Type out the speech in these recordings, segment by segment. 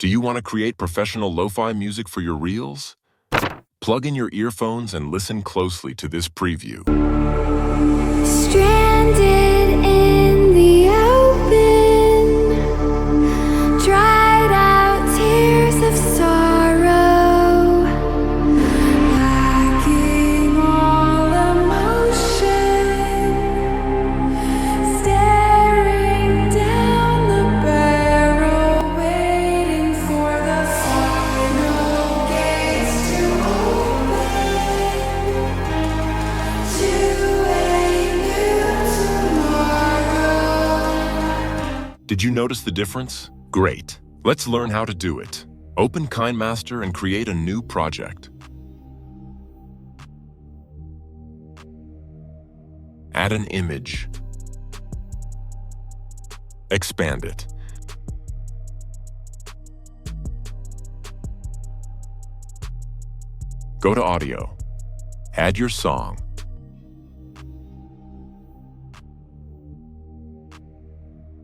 Do you want to create professional lo-fi music for your reels? Plug in your earphones and listen closely to this preview. Stranded in the open, dried out tears of sorrow, lacking all emotion, staring down the barrel, waiting for the final gates to open to a new tomorrow. Did you notice the difference? Great. Let's learn how to do it. Open Kinemaster and create a new project. Add an image. Expand it. Go to Audio. Add your song.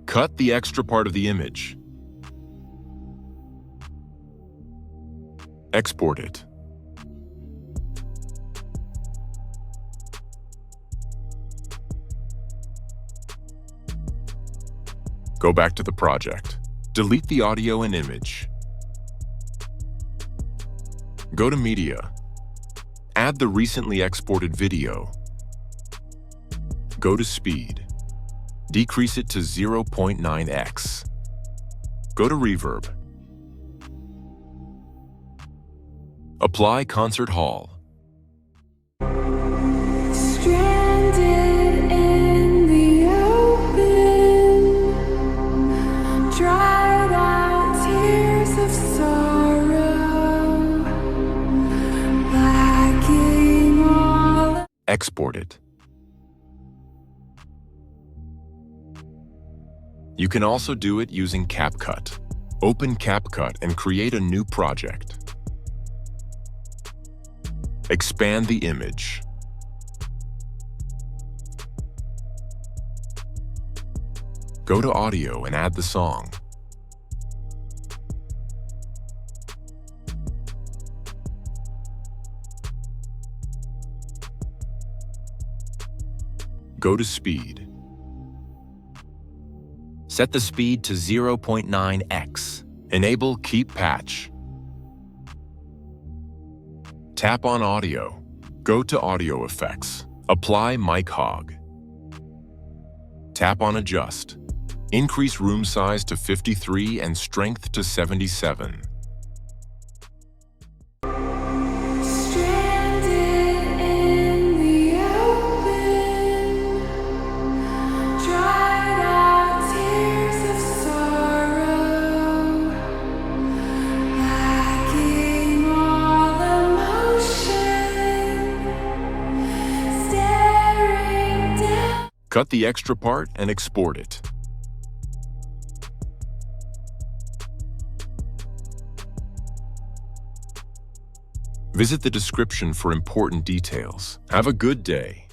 Cut the extra part of the image. Export it. Go back to the project. Delete the audio and image. Go to Media. Add the recently exported video. Go to Speed. Decrease it to 0.9x. Go to Reverb. Apply Concert Hall. Stranded in the open, dried out tears of sorrow, lacking all. Export it. You can also do it using CapCut. Open CapCut and create a new project. Expand the image. Go to Audio and add the song. Go to Speed. Set the speed to 0.9x. Enable Keep Patch. Tap on Audio. Go to Audio Effects. Apply Mic Hog. Tap on Adjust. Increase room size to 53 and strength to 77. Stranded in the open, dried out tears of sorrow, lacking all emotion, staring down. Cut the extra part and export it. Visit the description for important details. Have a good day.